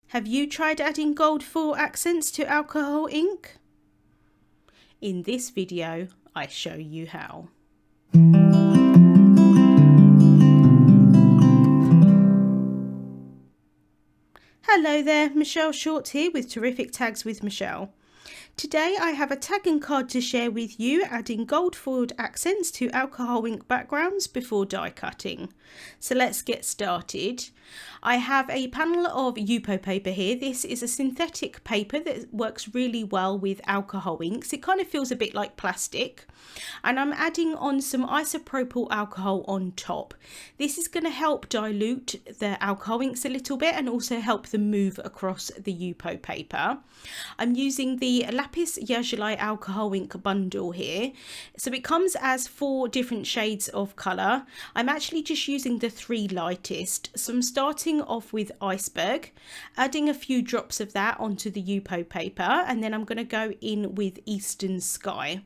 Have you tried adding gold foil accents to alcohol ink? In this video, I show you how. Hello there, Michelle Short here with Terrific Tags with Michelle. Today I have a tag and card to share with you, adding gold foiled accents to alcohol ink backgrounds before die cutting. So let's get started. I have a panel of Yupo paper here. This is a synthetic paper that works really well with alcohol inks. It kind of feels a bit like plastic. And I'm adding on some isopropyl alcohol on top. This is going to help dilute the alcohol inks a little bit and also help them move across the Yupo paper. I'm using the Lapis Lazuli alcohol ink bundle here. So it comes as 4 different shades of colour. I'm actually just using the 3 lightest. So I'm starting off with Iceberg, adding a few drops of that onto the Yupo paper, and then I'm going to go in with Eastern Sky.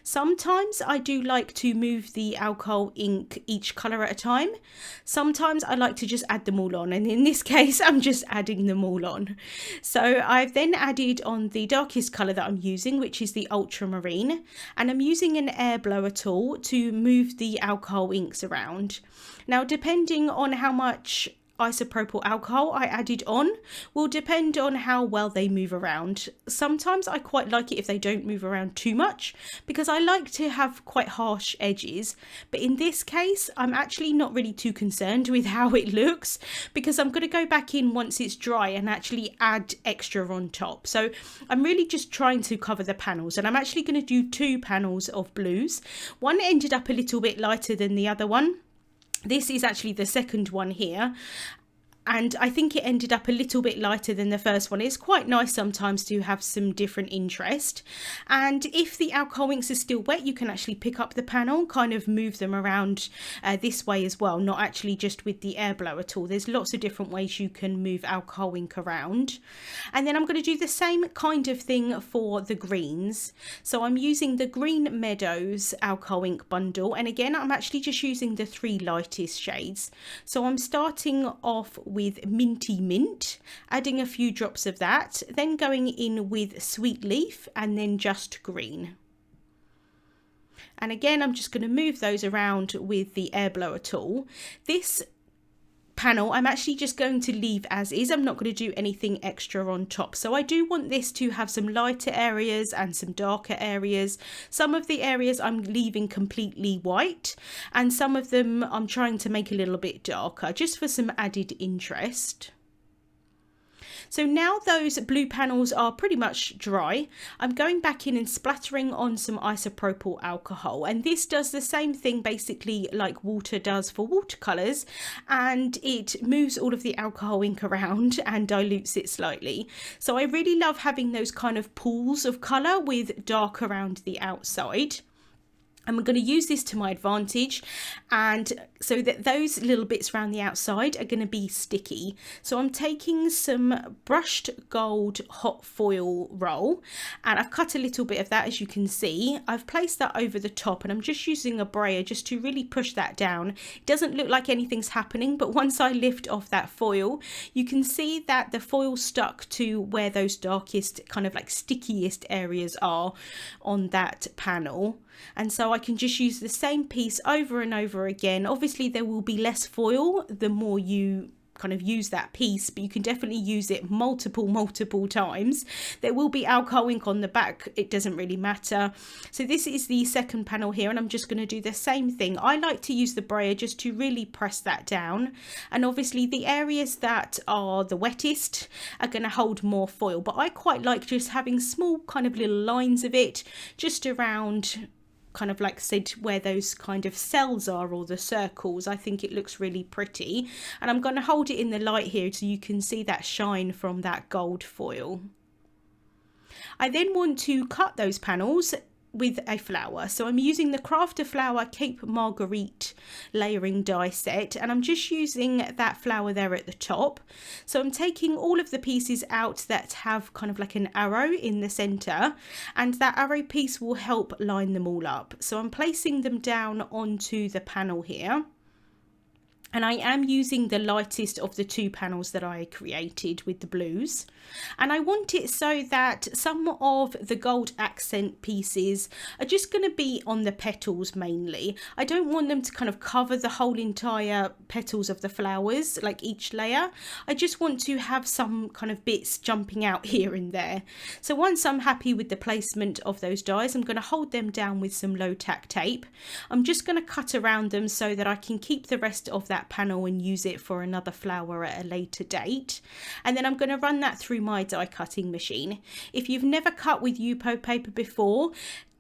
Sometimes I do like to move the alcohol ink each colour at a time. Sometimes I like to just add them all on, and in this case I'm just adding them all on. So I've then added on the darkest colour that I'm using, which is the ultramarine, and I'm using an air blower tool to move the alcohol inks around. Now, depending on how much isopropyl alcohol I added on will depend on how well they move around. Sometimes I quite like it if they don't move around too much, because I like to have quite harsh edges, but in this case I'm actually not really too concerned with how it looks, because I'm going to go back in once it's dry and actually add extra on top. So I'm really just trying to cover the panels, and I'm actually going to do 2 panels of blues. One ended up a little bit lighter than the other one. This is actually the second one here, and I think it ended up a little bit lighter than the first one. It's quite nice sometimes to have some different interest. And if the alcohol inks are still wet, you can actually pick up the panel, kind of move them around this way as well, not actually just with the air blower tool. There's lots of different ways you can move alcohol ink around. And then I'm going to do the same kind of thing for the greens. So I'm using the Green Meadows alcohol ink bundle, and again I'm actually just using the 3 lightest shades. So I'm starting off with Minty Mint, adding a few drops of that, then going in with Sweet Leaf, and then just green. And again I'm just going to move those around with the air blower tool. This panel I'm actually just going to leave as is. I'm not going to do anything extra on top. So I do want this to have some lighter areas and some darker areas. Some of the areas I'm leaving completely white, and some of them I'm trying to make a little bit darker, just for some added interest. So now those blue panels are pretty much dry, I'm going back in and splattering on some isopropyl alcohol, and this does the same thing basically like water does for watercolours, and it moves all of the alcohol ink around and dilutes it slightly. So I really love having those kind of pools of colour with dark around the outside. I'm going to use this to my advantage, and so that those little bits around the outside are going to be sticky. So I'm taking some brushed gold hot foil roll, and I've cut a little bit of that, as you can see. I've placed that over the top, and I'm just using a brayer just to really push that down. It doesn't look like anything's happening, but once I lift off that foil, you can see that the foil stuck to where those darkest, kind of like stickiest areas are on that panel. And so I can just use the same piece over and over again. Obviously there will be less foil the more you kind of use that piece, but you can definitely use it multiple times. There will be alcohol ink on the back, it doesn't really matter. So this is the second panel here, and I'm just going to do the same thing. I like to use the brayer just to really press that down, and obviously the areas that are the wettest are going to hold more foil, but I quite like just having small kind of little lines of it just around, kind of like said, where those kind of cells are, or the circles. I think it looks really pretty, and I'm going to hold it in the light here so you can see that shine from that gold foil. I then want to cut those panels with a flower. So I'm using the Crafty Flower Cape Marguerite layering die set, and I'm just using that flower there at the top. So I'm taking all of the pieces out that have kind of like an arrow in the center, and that arrow piece will help line them all up. So I'm placing them down onto the panel here. And I am using the lightest of the two panels that I created with the blues. And I want it so that some of the gold accent pieces are just going to be on the petals mainly. I don't want them to kind of cover the whole entire petals of the flowers, like each layer. I just want to have some kind of bits jumping out here and there. So once I'm happy with the placement of those dies, I'm going to hold them down with some low tack tape. I'm just going to cut around them so that I can keep the rest of that panel and use it for another flower at a later date. And then I'm going to run that through my die cutting machine. If you've never cut with Yupo paper before,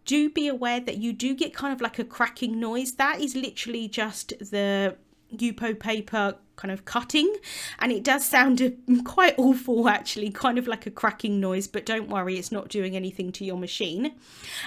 do be aware that you do get kind of like a cracking noise. That is literally just the Yupo paper kind of cutting, and it does sound quite awful actually, kind of like a cracking noise, but don't worry, it's not doing anything to your machine.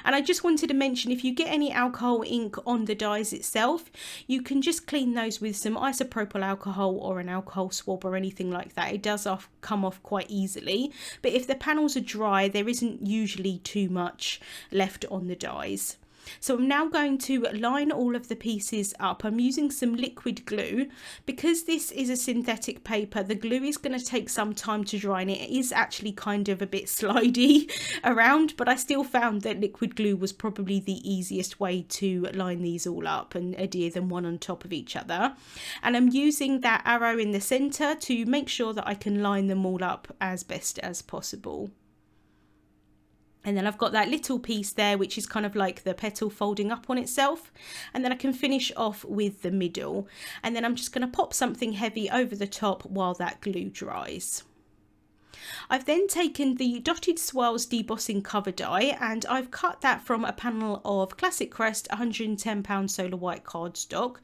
And I just wanted to mention, if you get any alcohol ink on the dies itself, you can just clean those with some isopropyl alcohol or an alcohol swab or anything like that. It does come off quite easily, but if the panels are dry, there isn't usually too much left on the dies. So I'm now going to line all of the pieces up. I'm using some liquid glue. Because this is a synthetic paper, the glue is going to take some time to dry, and it is actually kind of a bit slidey around, but I still found that liquid glue was probably the easiest way to line these all up and adhere them one on top of each other. And I'm using that arrow in the center to make sure that I can line them all up as best as possible. And then I've got that little piece there, which is kind of like the petal folding up on itself. And then I can finish off with the middle. And then I'm just going to pop something heavy over the top while that glue dries. I've then taken the Dotted Swirls Debossing cover die, and I've cut that from a panel of Classic Crest 110 solar white cardstock,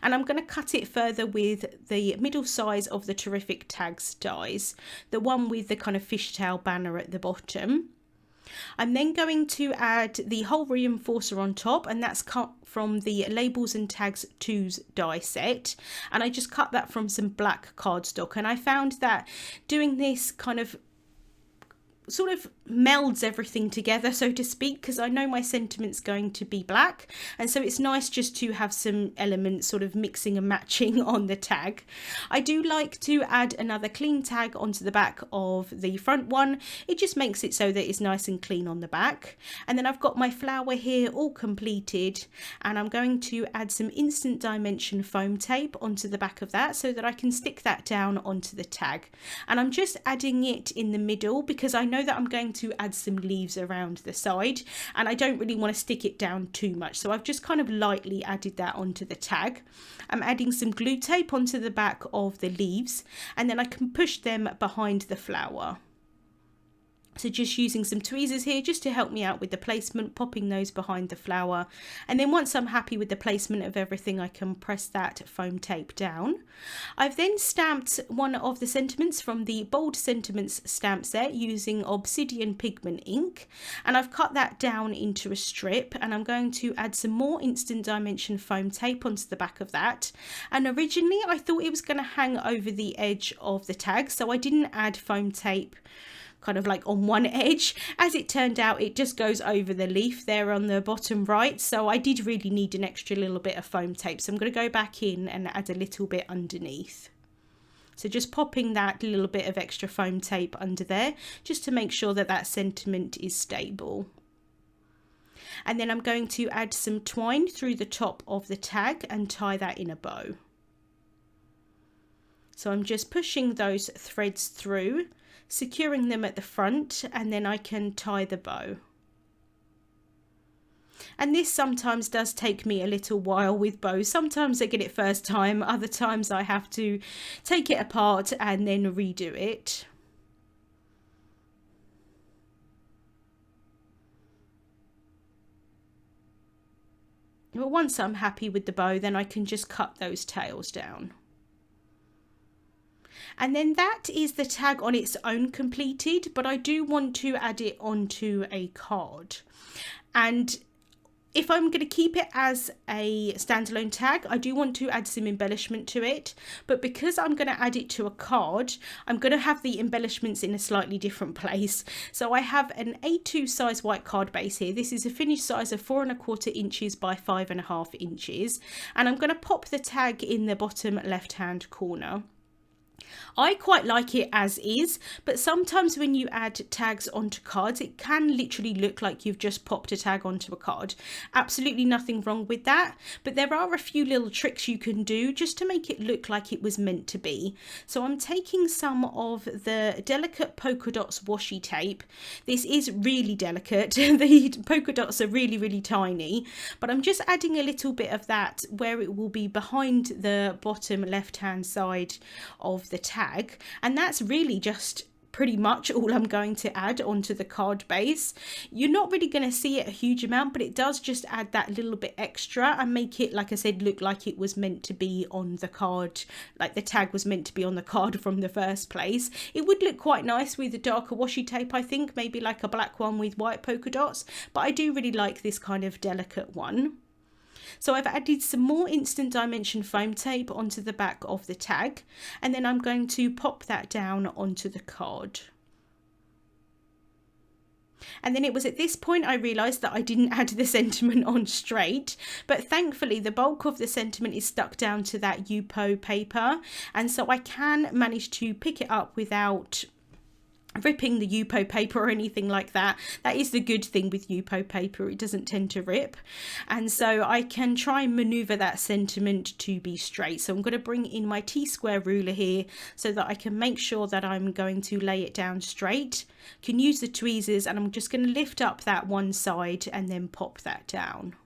and I'm going to cut it further with the middle size of the Terrific Tags dies, the one with the kind of fishtail banner at the bottom. I'm then going to add the whole reinforcer on top, and that's cut from the Labels and Tags 2's die set, and I just cut that from some black cardstock. And I found that doing this kind of sort of melds everything together, so to speak, because I know my sentiment's going to be black, and so it's nice just to have some elements sort of mixing and matching on the tag. I do like to add another clean tag onto the back of the front one. It just makes it so that it's nice and clean on the back. And then I've got my flower here all completed, and I'm going to add some instant dimension foam tape onto the back of that so that I can stick that down onto the tag. And I'm just adding it in the middle because I know that I'm going to add some leaves around the side, and I don't really want to stick it down too much, so I've just kind of lightly added that onto the tag. I'm adding some glue tape onto the back of the leaves, and then I can push them behind the flower. So just using some tweezers here just to help me out with the placement, popping those behind the flower. And then once I'm happy with the placement of everything, I can press that foam tape down. I've then stamped one of the sentiments from the Bold Sentiments stamp set using Obsidian pigment ink. And I've cut that down into a strip, and I'm going to add some more instant dimension foam tape onto the back of that. And originally I thought it was going to hang over the edge of the tag, so I didn't add foam tape kind of like on one edge. As it turned out, it just goes over the leaf there on the bottom right, so I did really need an extra little bit of foam tape, so I'm going to go back in and add a little bit underneath. So just popping that little bit of extra foam tape under there just to make sure that that sentiment is stable. And then I'm going to add some twine through the top of the tag and tie that in a bow. So I'm just pushing those threads through, securing them at the front, and then I can tie the bow. And this sometimes does take me a little while with bows. Sometimes I get it first time, other times I have to take it apart and then redo it. But once I'm happy with the bow, then I can just cut those tails down. And then that is the tag on its own completed, but I do want to add it onto a card. And If I'm going to keep it as a standalone tag, I do want to add some embellishment to it, but because I'm going to add it to a card, I'm going to have the embellishments in a slightly different place. So I have an A2 size white card base here. This is a finished size of 4¼ inches by 5½ inches, and I'm going to pop the tag in the bottom left hand corner. I quite like it as is, but sometimes when you add tags onto cards, it can literally look like you've just popped a tag onto a card. Absolutely nothing wrong with that, but there are a few little tricks you can do just to make it look like it was meant to be. So I'm taking some of the delicate polka dots washi tape. This is really delicate. The polka dots are really tiny, but I'm just adding a little bit of that where it will be behind the bottom left hand side of the tag, and that's really just pretty much all I'm going to add onto the card base. You're not really going to see it a huge amount, but it does just add that little bit extra and make it, like I said, look like it was meant to be on the card, like the tag was meant to be on the card from the first place. It would look quite nice with a darker washi tape, I think, maybe like a black one with white polka dots, but I do really like this kind of delicate one. So I've added some more instant dimension foam tape onto the back of the tag, and then I'm going to pop that down onto the card. And then it was at this point I realised that I didn't add the sentiment on straight, but thankfully the bulk of the sentiment is stuck down to that Yupo paper, and so I can manage to pick it up without ripping the Yupo paper or anything like that. That is the good thing with Yupo paper, it doesn't tend to rip, and so I can try and maneuver that sentiment to be straight. So I'm going to bring in my T-square ruler here so that I can make sure that I'm going to lay it down straight. You can use the tweezers, and I'm just going to lift up that one side and then pop that down.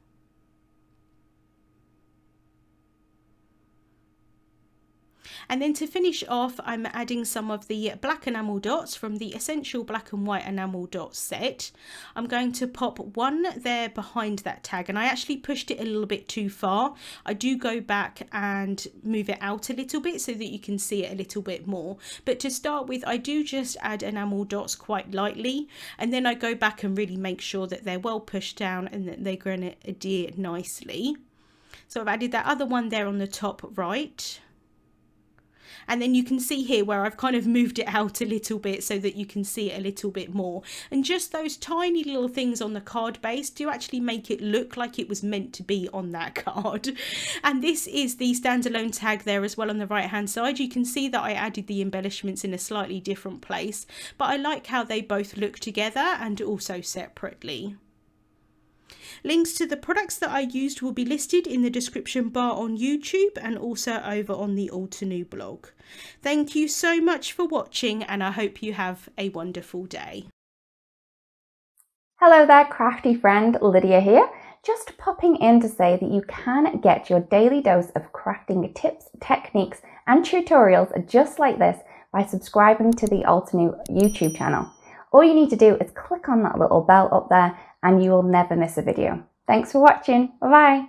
And then to finish off, I'm adding some of the black enamel dots from the Essential Black and White Enamel Dots set. I'm going to pop one there behind that tag, and I actually pushed it a little bit too far. I do go back and move it out a little bit so that you can see it a little bit more. But to start with, I do just add enamel dots quite lightly, and then I go back and really make sure that they're well pushed down and that they're going to adhere nicely. So I've added that other one there on the top right. And then you can see here where I've kind of moved it out a little bit so that you can see it a little bit more. And just those tiny little things on the card base do actually make it look like it was meant to be on that card. And this is the standalone tag there as well on the right hand side. You can see that I added the embellishments in a slightly different place, but I like how they both look together and also separately. Links to the products that I used will be listed in the description bar on YouTube and also over on the Altenew blog. Thank you so much for watching, and I hope you have a wonderful day. Hello there, crafty friend, Lydia here. Just popping in to say that you can get your daily dose of crafting tips, techniques and tutorials just like this by subscribing to the Altenew YouTube channel. All you need to do is click on that little bell up there and you will never miss a video. Thanks for watching. Bye bye.